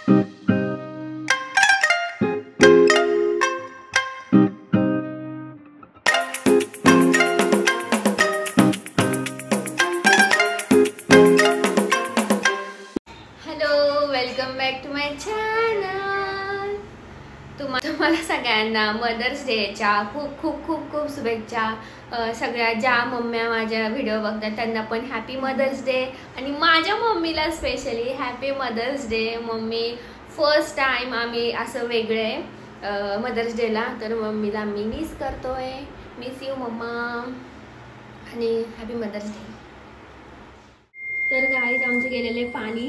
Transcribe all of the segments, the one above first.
Welcome back to my channel. तुम्हाला सगळ्यांना mother's डेच्या खूप खूप खूप खूप शुभेच्छा। सगळ्या ज्या मम्म्या माझ्या व्हिडिओ बघतात त्यांना पण हॅपी मदर्स डे, आणि माझ्या मम्मीला specially happy Mother's Day. Mummy first time आम्ही असं वेगळे मदर्स डेला, तर मम्मीला मी मिस करतोय। मिस यू मम्मा, आणि हॅपी मदर्स डे। तर गाईज आमचे गेलेले पाणी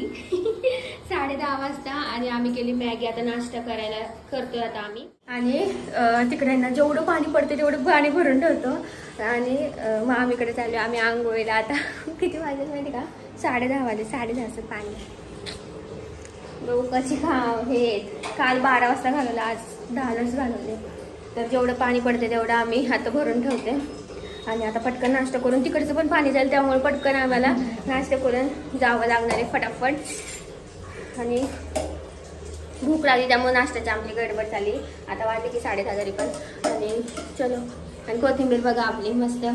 10:30 वाजता, आणि आम्ही केली मॅगी। आता नाश्ता करायला करतोय आता आम्ही, आणि तिकडे ना जेवढं पाणी पडते तेवढं पाणी भरून ठेवतो, आणि मामीकडे चाललो आम्ही आंघोळीला। आता किती वाजले माहिती का? 10:30 वाजले। 10:30 पाणी लोकांची हे काल 12 वाजता घालवलं, आज 10लाच घालवले। तर जेवढं पाणी पडते तेवढं आम्ही आता भरून ठेवते, आणि आता पटकन नाश्ता करून तिकडचं पण पाणी जाईल, त्यामुळे पटकन आम्हाला नाश्ता करून जावं लागणार आहे फटाफट। आणि भूक लागली त्यामुळे नाश्त्याची आमची गडबड झाली। आता वाटते की 10:30 तरी पण, आणि चलो। आणि कोथिंबीर बघा आपली मस्त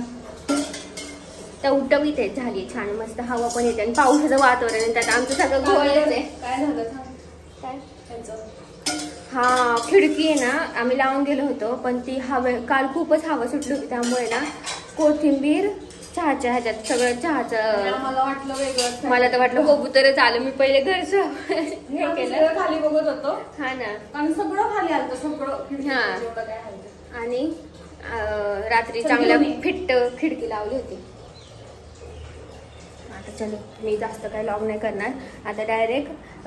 टवटवीत आहे, झाली छान मस्त। हवा पण येते आणि पावसाचं वातावरण आहे, त्यात आमचं सगळं घोळच आहे। काय झालं काय हा खिडकी आहे ना, आम्ही लावून गेलो होतो, पण ती काल खूपच हवा सुटली होती, त्यामुळे ना कोथिंबीर चहाच्या ह्याच्यात सगळं चहाचं मला तर वाटलं कबूतरच आलं। मी पहिले घरचं केलं, खाली बघत होतो। हा ना, आणि सगळं खाली आलं सगळं। हा, आणि रात्री चांगल्या फिट्ट खिडकी लावली होती। आता चलो, मी जास्त काही लॉग नाही करणार, आता डायरेक्ट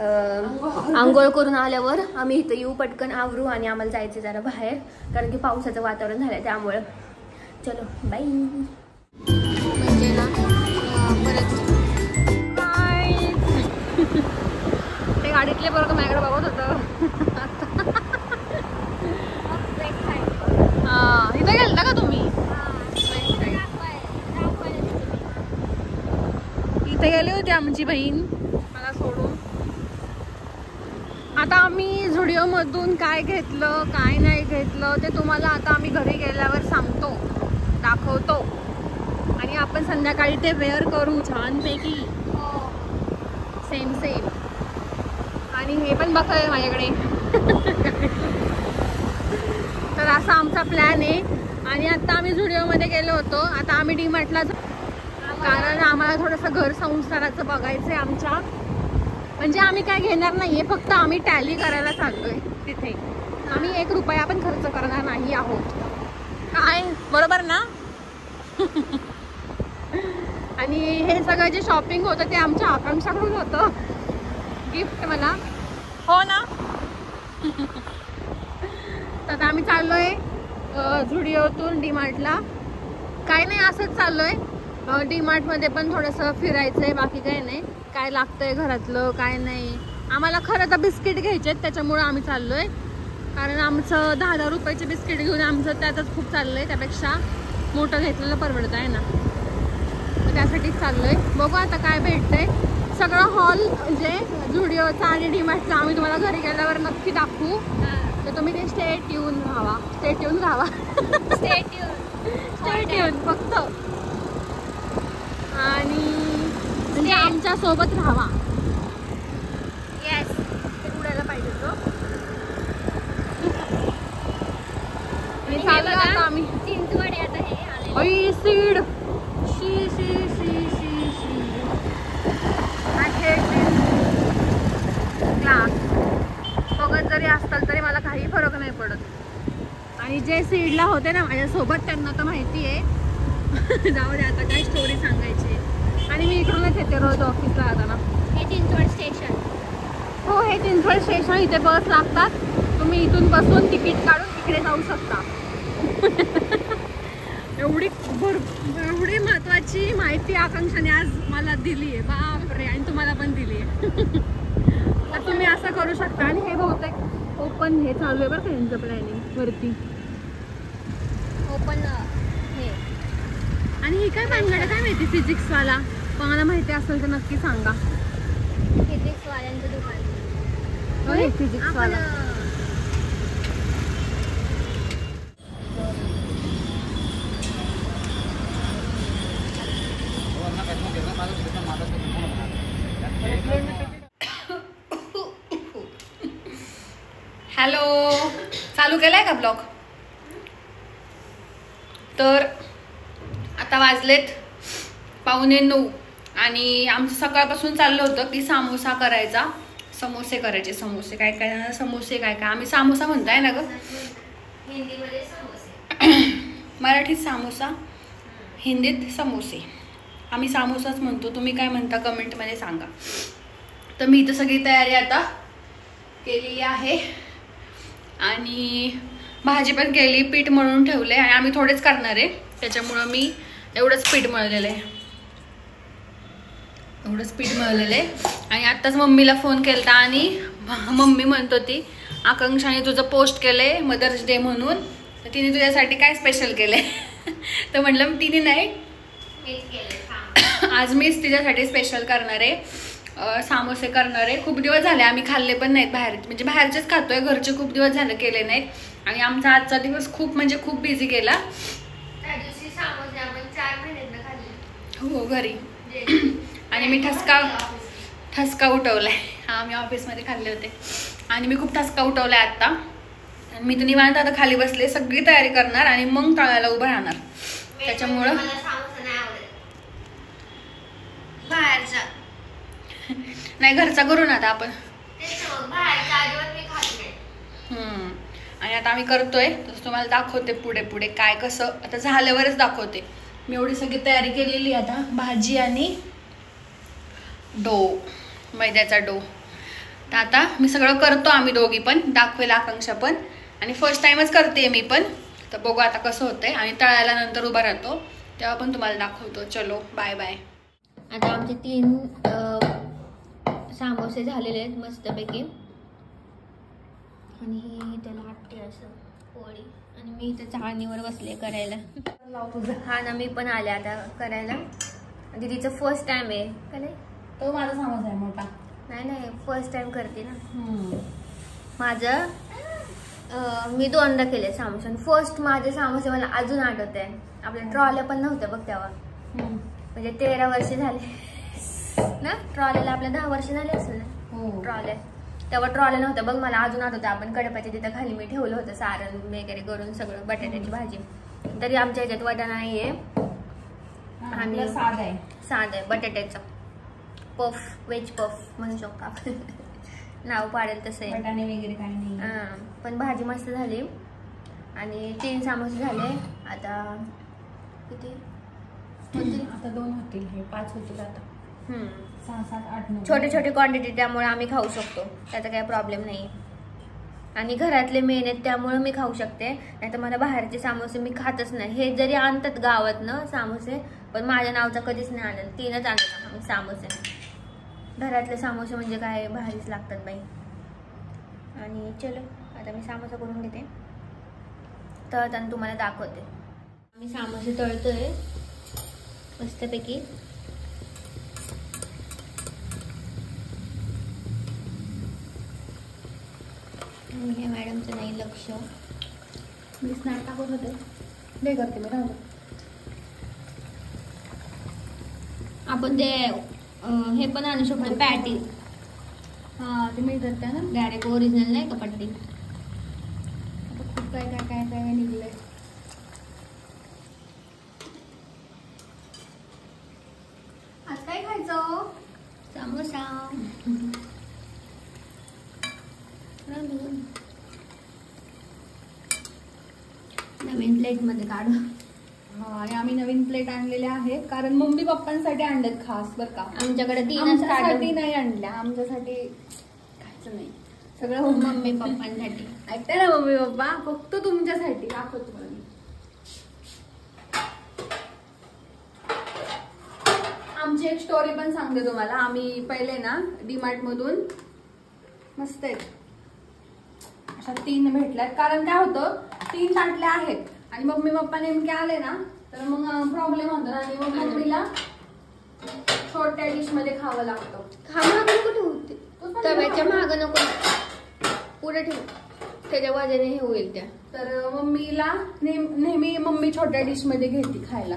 आंघोळ करून आल्यावर आम्ही इथं येऊ, पटकन आवरू, आणि आम्हाला जायचं जरा बाहेर, कारण की पावसाचं वातावरण झालंय त्यामुळं। चलो बाय। म्हणजे ना परत ते गाडीतले बरोबर माझ्याकडे बघत होतं। हा, इथं गेलता का तुम्ही? इथे गेले होते आमची बहीण मला सोडून। आता आम्ही झुडिओ मधून काय घेतलं काय नाही घेतलं ते तुम्हाला आता आम्ही घरी गेल्यावर सांगतो, दाखवतो, आणि आपण संध्याकाळी ते वेअर करू छानपैकी सेम सेम। आणि हे पण बघतोय माझ्याकडे तर असा आमचा प्लॅन आहे। आणि आता आम्ही झुडिओमध्ये गेलो होतो, आता आम्ही डीमार्टला, कारण आम्हाला थोडंसं घर संसाराचं बघायचं आहे आमच्या। म्हणजे आम्ही काय घेणार नाहीये, फक्त आम्ही टॅली करायला चाललोय तिथे। आम्ही 1 रुपया पण खर्च करणार नाही आहोत, काय बरोबर ना? आणि हे सगळं जे शॉपिंग होतं ते आमच्या आकांक्षाकडून होतं, गिफ्ट मला, हो ना? तर आम्ही चाललोय झुडिओतून डीमार्टला। काय नाही, असंच चाललोय। डीमार्टमध्ये पण थोडंसं फिरायचंय, बाकी काय नाही। काय लागतंय घरातलं काय नाही, आम्हाला खरं तर बिस्किट घ्यायचे आहेत, त्याच्यामुळे आम्ही चाललोय। कारण आमचं 10-10 रुपयाचे बिस्किट घेऊन आमचं त्यातच खूप चाललंय, त्यापेक्षा मोठं घेतलेलं परवडत आहे ना, तर त्यासाठीच चाललोय। बघू आता काय भेटतंय। सगळं हॉल म्हणजे झुडिओचा आणि डीमार्टचा आम्ही तुम्हाला घरी गेल्यावर नक्की दाखवू, तर तुम्ही ते स्टे ट्यून राहावा, स्टे ट्यून राहावा, स्टे ट्यून फक्त, आणि म्हणजे आमच्या सोबत राहावा। येस, ते उडायला पाहिजे तो। आणि चाललो आता आम्ही चिंचवडे, आता हे आले seed, she she she she she I hate this class. बघत जरी असताल तरी मला काही फरक नाही पडत, आणि जे सीडला होते ना माझ्यासोबत त्यांना तर माहिती आहे। जाऊ दे, आता काय स्टोरी सांगायची। आणि मी इकडूनच येते रोज ऑफिसला जाताना। हे चिंचवड स्टेशन, हो हे चिंचवड स्टेशन, इथे बस लागतात, तुम्ही इथून बसून तिकीट काढून तिकडे जाऊ शकता। एवढी महत्वाची माहिती आकांक्षाने आज मला दिली आहे, बापरे, आणि तुम्हाला पण दिली आहे। तर तुम्ही असं करू शकता। आणि हे बहुतेक ओपन हे चालू आहे बरं का यांचं प्लॅनिंग वरती, ओपन हे। आणि हे काय भानगड काय माहिती, फिजिक्सवाला, कोणाला माहिती असेल तर नक्की सांगा। फिजिक्सवाल्यांचं दुकान, फिजिक्स वाला हॅलो, चालू केलाय का ब्लॉग? तर आता वाजलेत 8:45 आणि आमचं सकाळपासून चाललं होतं की समोसे करायचे. समोसे काय काय समोसे काय काय आम्ही समोसा म्हणताय ना ग, हिंदीमध्ये समोसे, मराठीत समोसा, हिंदीत समोसे. आम्ही समोसाच म्हणतो, तुम्ही काय म्हणता कमेंटमध्ये सांगा. तर मी इथं सगळी तयारी आता केलेली आहे आणि भाजी पण केली, पीठ मळून ठेवले आणि आम्ही थोडेच करणार आहे त्याच्यामुळं मी एवढंच पीठ मळलेलं आहे. आणि आत्ताच मम्मीला फोन केलता आणि मम्मी म्हणत होती आकांक्षाने तुझं पोस्ट केलंय मदर्स डे म्हणून, तर तिने तुझ्यासाठी काय स्पेशल केलंय? तर म्हटलं तिने नाही, आज मीच तिच्यासाठी स्पेशल करणार आहे, समोसे करणार आहे. खूप दिवस झाले आम्ही खाल्ले पण नाहीत बाहेर, म्हणजे बाहेरचेच खातोय, घरचे खूप दिवस झाले केले नाहीत. आणि आमचा आजचा दिवस खूप बिझी गेला. त्या दिवशी समोसे आपण 4 महिन्यांना खाल्ले. हो, घरी. आणि मी ठसका उठवलाय. हा, मी ऑफिसमध्ये खाल्ले होते आणि मी खूप ठसका उठवलाय आत्ता. आणि मी तर निवांत आता खाली बसले, सगळी तयारी करणार आणि मग तळायला उभं राहणार. त्याच्यामुळं बाहेरचा नाही, घरचा करून आता आपण. आणि आता आम्ही करतोय, तसं तुम्हाला दाखवते पुढे काय कसं आता झाल्यावरच दाखवते. मी एवढी सगळी तयारी केलेली आता, भाजी आणि मैद्याचा डो. तर आता मी सगळं करतो, आम्ही दोघी पण, दाखवेल आकांक्षा पण, आणि फर्स्ट टाइमच करते मी पण. तर बघू आता कसं होतंय आणि तळायला नंतर उभा राहतो तेव्हा पण तुम्हाला दाखवतो. चलो बाय बाय. आता आमचे 3 समोसे झालेले आहेत मस्तपैकी. आणि हे त्याला आटते असं पोळी, आणि मी इथं चाळणीवर बसले करायला. हा ना, मी पण आले आता करायला. दीदीचं फर्स्ट टाइम आहे का नाही? तो माझा समोसा आहे मोठा. नाही, फर्स्ट टाइम करते ना. माझं मी 2दा केले समोसे. फर्स्ट माझे समोसे मला अजून आठवत आहे. आपल्या ट्रॉल्या पण नव्हत्या बघ तेव्हा, म्हणजे 13 वर्ष झाले ना ट्रॉलेला, आपल्या 10 वर्ष झाले असेल ना ट्रॉले. तेव्हा ट्रॉले नव्हत्या बघ, मला अजून आठवतं. आपण कडपाच्या तिथं खाली मी ठेवलं होतं सारण वगैरे करून सगळं, बटाट्याची भाजी. तरी आमच्या ह्याच्यात वाटाणा नाहीये आणि साध आहे बटाट्याचं पफ, व्हेज पफ म्हणू शकतो आपण. नाव पाडेल तसं आहे, बटाणे वगैरे काही नाही. पण भाजी मस्त झाली. आणि 3 समोसे झाले. आता किती होतील? आता 2 होतील, हे 5 होतील आता. 6, 7, 8, 9. छोटे क्वांटिटी, त्यामुळे आम्ही खाऊ शकतो, त्याचा काही प्रॉब्लेम नाही. आणि घरातले मेन आहेत त्यामुळे मी खाऊ शकते, नाही तर मला बाहेरचे समोसे मी खातच नाही. हे जरी आणतात गावातनं समोसे, पण माझ्या नावचा कधीच नाही आणलं. 3च आणतात आम्ही समोसे. घरातले समोसे म्हणजे काय भारीच लागतात बाई. आणि चलो आता मी समोसा करून घेते, तळताना तुम्हाला दाखवते. मी समोसे तळतोय मस्तपैकी. आणि हे मॅडमचं नाही लक्ष, मी स्नॅक टाकत होते, दे करते मी. राहू आपण ते हे पण आणू शकतो पॅटी. हा, ते मी करते ना डायरेक्ट ओरिजिनल नाही का पट्टी. खूप काय निघलंय. आज काय खायचं? समोसा. नवीन प्लेट मध्ये काढू. हा, आणि आम्ही नवीन प्लेट आणलेल्या आहेत, कारण मम्मी पप्पांसाठी आणल्यात खास बरं का. आमच्याकडे 3च आमच्यासाठी नाही आणल्या, आमच्यासाठी खायचं नाही, सगळं मम्मी पप्पांसाठी. ऐकताय ना मम्मी पप्पा, फक्त तुमच्यासाठी दाखवतो तुम्हाला. आमची एक स्टोरी पण सांगते तुम्हाला. आम्ही पहिले ना डीमार्ट मधून मस्त आहेत अशा 3 भेटल्यात, कारण काय होतं 3 ताटल्या आहेत आणि मम्मी पप्पा नेमके आले ना तर मग प्रॉब्लेम होतो आणि मग मम्मीला छोट्या डिश मध्ये खावं लागतं. हा, मागं कुठे होते? तव्याच्या मागं नको. पुढे ठेव, त्याच्या वजने हे होईल त्या. तर मम्मीला नेहमी मम्मी छोट्या डिश मध्ये घेते खायला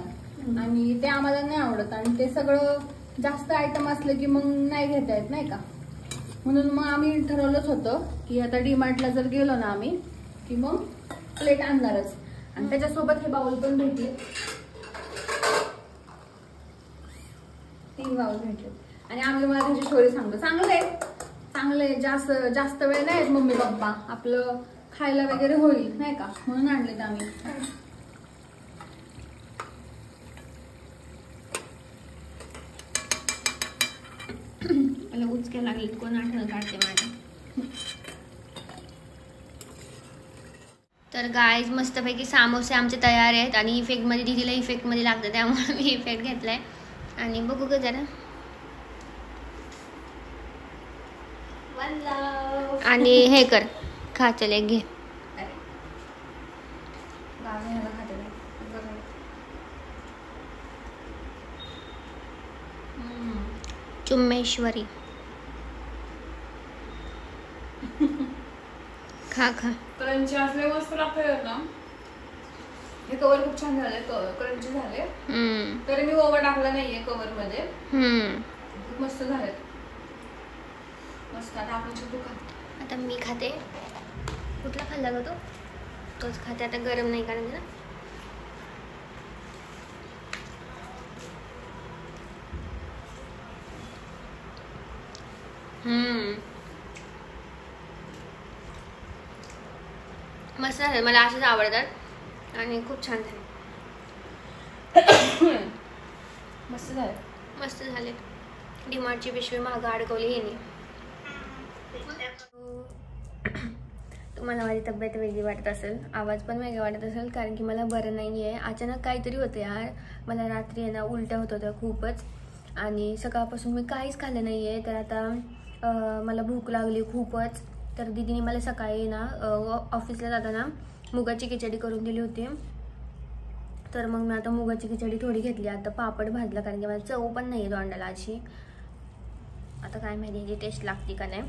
आणि ते आम्हाला नाही आवडत आणि ते सगळं जास्त आयटम असलं की मग नाही घेता येत नाही का. म्हणून मग आम्ही ठरवलंच होतं की आता डीमार्टला जर गेलो ना आम्ही की मग प्लेट आणणारच. आणि त्याच्यासोबत हे बाउल पण भेटले, 3 बाउल भेटले. आणि आम्ही मला त्याची स्टोरी सांगतो. चांगले जास्त वेळ नाही मम्मी पप्पा, आपलं खायला वगैरे होईल नाही का, म्हणून आणलेत आम्ही. मला उचक्या लागलीत, कोण आठवण काढते माझ्या. तर गाईज मस्तपैकी समोसे आमचे तयार आहेत आणि इफेक्टमध्ये दीदीला इफेक्टमध्ये लागतं त्यामुळे मी इफेक्ट घेतलाय. आणि बघू का जरा. आणि हे कर, खा चल एक घे. चुम्मेश्वरी खा खा. क्रंची असले मस्त लागतंय ना. हे कवर खूप छान झाले, क्रंची झाले. तरी मी ओव्हर टाकला नाहीये कवर मध्ये. खूप मस्त झाले, मस्त. आता आपण तू खा. आता मी खाते. कुठला खाल्ला ग तो? तोच खाते आता, गरम नाही कारण ना. मस्त झालं, मला असेच आवडतात आणि खूप छान झाले. मस्त झाले, मस्त झाले. डीमार्टची पिशवी मागं अडकवली येणे. तुम्हाला माझी तब्येत वेगळी वाटत असेल, आवाज पण वेगळा वाटत असेल कारण की मला बरं नाही आहे. अचानक काहीतरी होतं यार. मला रात्री आहे ना उलट्या होत होत्या खूपच आणि सकाळपासून मी काहीच खाल्लं नाही आहे. तर आता मला भूक लागली खूपच. तर दीदीने मला सकाळी ना ऑफिसला जाताना मुगाची खिचडी करून दिली होती. तर मग मी आता मुगाची खिचडी थोडी घेतली. आता पापड भाजला कारण की मला चव पण नाही आहे तोंडाला अशी. आता काय माहिती याची टेस्ट लागते का नाही.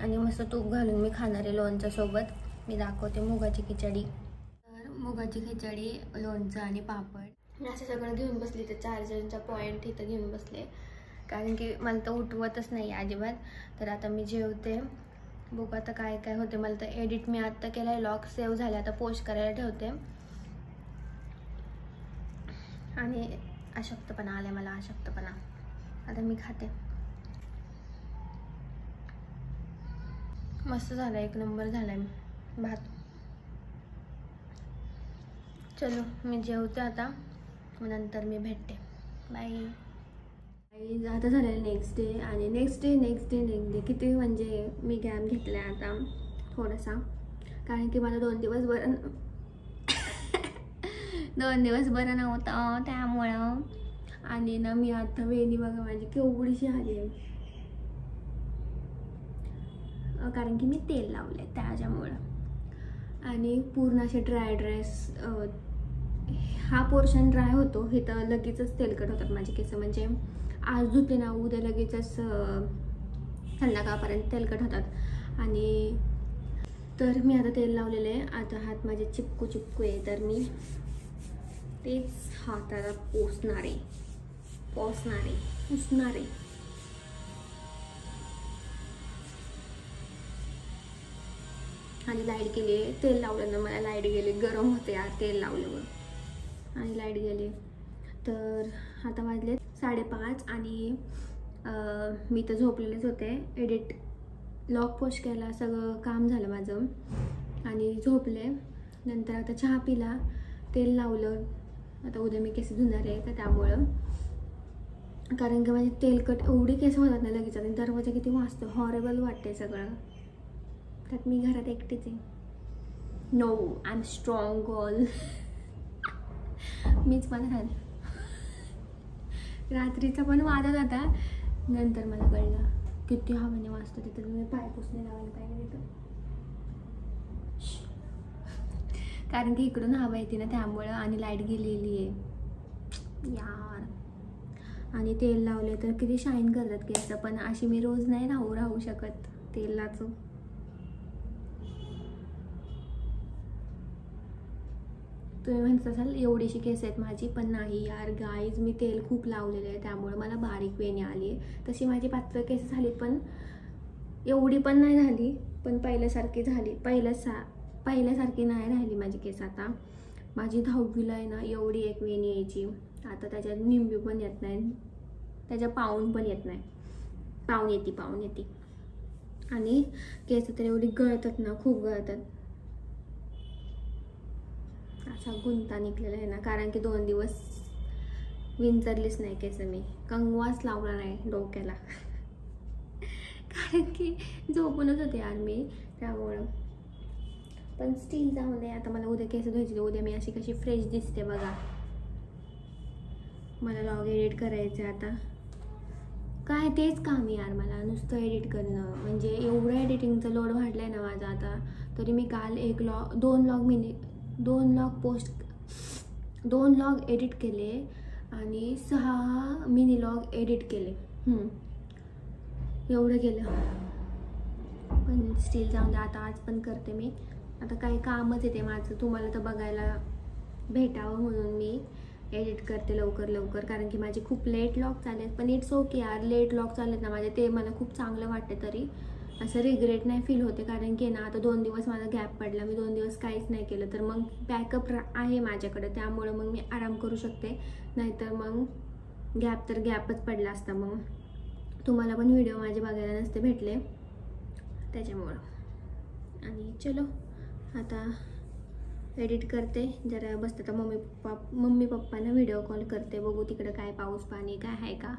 आणि मस्त तूप घालून मी खाणार आहे लोणच्यासोबत. मी दाखवते मुगाची खिचडी. तर मुगाची खिचडी, लोणचं आणि पापड मी असं सगळं घेऊन बसली. तर चार्जरचा पॉईंट इथं घेऊन बसले कारण की मला तर उठवतच नाही अजिबात. तर आता मी जेवते. बघू आता काय काय होते. मला तर एडिट मी आत्ता केला आहे, लॉग सेव्ह झाले, आता पोस्ट करायला ठेवते. आणि अशक्तपणा आलाय मला, अशक्तपणा. आता मी खाते. मस्त झाला, एक नंबर झालाय भात. चलो मी जेवते आता, मग नंतर मी भेटते. बाय. आता झालं नेक्स्ट डे आणि नेक्स्ट डे किती म्हणजे मी गॅप घेतला आहे आता थोडासा कारण की मला 2 दिवस बरं 2 दिवस बरं नव्हतं त्यामुळं. आणि ना मी आता वेणी बघा माझी केवढीशी आली आहे कारण की मी तेल लावले त्याच्यामुळं. आणि पूर्ण असे ड्राय हा पोर्शन ड्राय होतो. हे तर लगेचच तेलकट होतात माझे केस. म्हणजे आज धुतले ना उद्या लगेचच संध्याकाळपर्यंत तेलकट होतात. आणि तर मी आता तेल लावलेलं आहे. आता हात माझे चिपकू आहे तर मी तेच हाताला पुसणार आहे. आणि लाईट गेली. तेल लावलं ना मला लाईट गेली, गरम होते यार तेल लावल्यावर आणि लाईट गेली. तर आता वाजले 5:30 आणि मी तर झोपलेलेच होते. एडिट लॉग पोस्ट केला, सगळं काम झालं माझं आणि झोपले. नंतर आता चहा पिला, तेल लावलं. आता उद्या मी केस धुणार आहे तर त्यामुळं कारण की माझे तेलकट एवढे केस होतात ना लगेच. आणि दरवाजा किती वाजतो, हॉरेबल वाटते सगळं. त्यात मी घरात एकटीच आहे. No I am strong girl. मीच मला राहिलं. रात्रीचा पण वाजत होता, नंतर मला कळलं किती हवेने वाजतं तिथं. मी पाय पुसणे लावायला पाहिजे तिथं कारण की इकडून हवा येते ना त्यामुळं. आणि लाईट गेलेली आहे यार. आणि तेल लावले तर किती शाईन करतात केस. पण अशी मी रोज नाही राहू शकत तेलाचं. तुम्ही म्हणत असाल एवढीशी केस आहेत माझी, पण नाही यार गाईज, मी तेल खूप लावलेलं आहे त्यामुळे मला बारीक वेणी आली आहे. तशी माझी पातळ केस झाली, पण एवढी पण नाही झाली, पण पहिल्यासारखी झाली. पहिल्यासारखी नाही राहिली माझी केस आता. माझी 10वीला आहे ना एवढी एक वेणी यायची, आता त्याच्यात निंबी पण येत नाही, त्याच्या पाऊण पण येत नाही. पाऊण येते आणि केस तर एवढी गळतात ना, खूप गळतात. असा गुंता निघलेला आहे ना, कारण की 2 दिवस विंचरलीच नाही केस मी, कंगवाच लावला नाही डोक्याला कारण की झोपूनच होते यार मी, त्यामुळं. पण स्टील जाऊ दे, आता मला उद्या केस धुवायचे. उद्या मी अशी कशी फ्रेश दिसते बघा. मला व्लॉग एडिट करायचं आता, काय तेच काम यार मला, नुसतं एडिट करणं. म्हणजे एवढं एडिटिंगचं लोड वाढलं आहे ना माझा आता. तरी मी काल 2 व्लॉग एडिट केले आणि 6 मिनी व्लॉग एडिट केले. एवढं केलं, पण स्टील जाऊन दे. आता आज पण करते मी, आता काही कामच येते माझं, तुम्हाला तर बघायला भेटावं म्हणून मी एडिट करते लवकर, कारण की माझे खूप लेट व्लॉग चालेत. पण इट्स ओके यार, लेट व्लॉग चालेत ना माझे, ते मला खूप चांगलं वाटते. तरी असं रिग्रेट नाही फील होते, कारण की ना आता 2 दिवस माझा गॅप पडला, मी 2 दिवस काहीच नाही केलं, तर मग बॅकअप आहे माझ्याकडे, त्यामुळं मग मी आराम करू शकते. नाहीतर मग गॅप तर गॅपच पडला असता, मग तुम्हाला पण व्हिडिओ माझे बघायला नसते भेटले त्याच्यामुळं. आणि चलो आता एडिट करते जरा, बसते तर मम्मी पप्पांना व्हिडिओ कॉल करते, बघू तिकडं काय पाऊस पाणी काय आहे का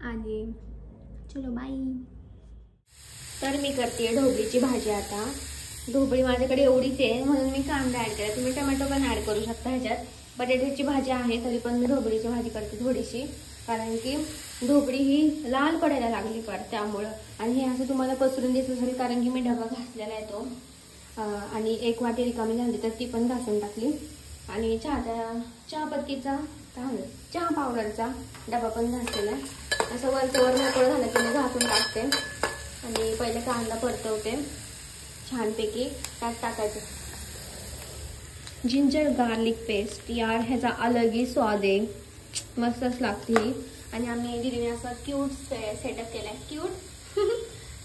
आणि चलो बाय. तर मी करते ढोबळीची भाजी. आता ढोबळी माझ्याकडे एवढीच आहे म्हणून मी कांदा ॲड केला, तुम्ही टमॅटो पण ॲड करू शकता ह्याच्यात. बटाट्याची भाजी आहे तरी पण मी ढोबळीची भाजी करते थोडीशी, कारण की ढोबळी ही लाल पडायला लागली फार, त्यामुळं. आणि हे असं तुम्हाला पसरून दिसत असेल, कारण की मी डबा घासलेला आहे तो, आणि 1 वाटी रिकामी झाली तर ती पण घासून टाकली. आणि चहापत्तीचा चहा पावडरचा डबा पण घासलेला आहे. असं वरच्यावर मोकळं झालं की मी घासून टाकते. आणि पहिले कांदा परतवते छानपैकी, त्यात टाकायचं जिंजर गार्लिक पेस्ट. यार ह्याचा अलगही स्वाद आहे, मस्तच लागते ही. आणि आम्ही दीदीने असं क्यूट सेटअप केला आहे, क्यूट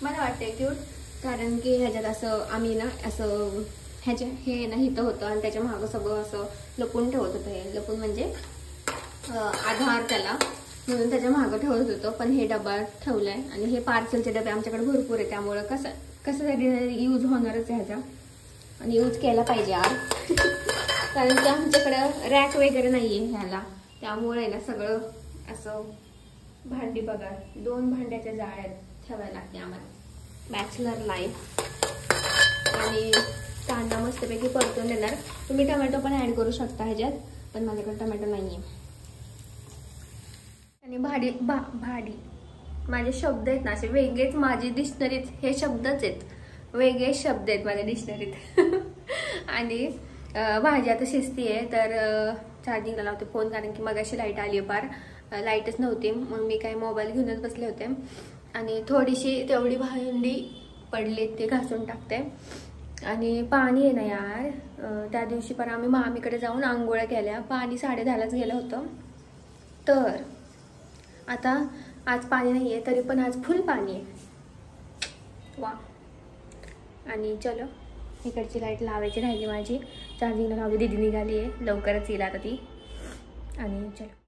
मला वाटतंय क्यूट, कारण की ह्याच्यात असं आम्ही ना असं हे ना हिथं होतं आणि त्याच्या मागं सगळं असं लपून ठेवत होतं. हे लपून म्हणजे आधार त्याला, म्हणून त्याच्या मागं ठेवत होतं. पण हे डबा ठेवलाय आणि हे पार्सलचे डबे आमच्याकडे भरपूर आहे, त्यामुळं कसं तरी यूज होणारच आहे ह्याचा, आणि यूज केला पाहिजे यार कारण की आमच्याकडं रॅक वगैरे नाही आहे ह्याला, त्यामुळे ना सगळं असं भांडी बघा, 2 भांड्याच्या जाळ्यात ठेवायला लागते आम्हाला. Bachelor life. आणि कांदा मस्तपैकी परतून देणार. तुम्ही टमॅटो पण ॲड करू शकता ह्याच्यात, पण माझ्याकडे टमॅटो नाही आहे. आणि भाडी माझे शब्द आहेत ना असे वेगळेच, माझी डिक्शनरीत हे शब्दच आहेत, वेगळे शब्द आहेत माझ्या डिक्शनरीत आणि भाजी आता शिजती आहे, तर चार्जिंगला लावते फोन, कारण की मगाशी लाईट आली आहे, फार लाईटच नव्हती. मग मी काय मोबाईल घेऊनच बसले होते. आणि थोडीशी तेवढी भांडी पडली ते घासून टाकते. आणि पाणी आहे ना यार, त्या दिवशी पण आम्ही मामीकडे जाऊन आंघोळ्या केल्या, पाणी 10:30लाच गेलं होतं. तर आता आज पाणी नाही आहे, तरी पण आज फुल पाणी आहे. वा. आणि चलो इकडची लाईट लावायची राहिली माझी, चार्जिंगला लावली, दीदी निघाली आहे, लवकरच येईल आता ती. आणि चलो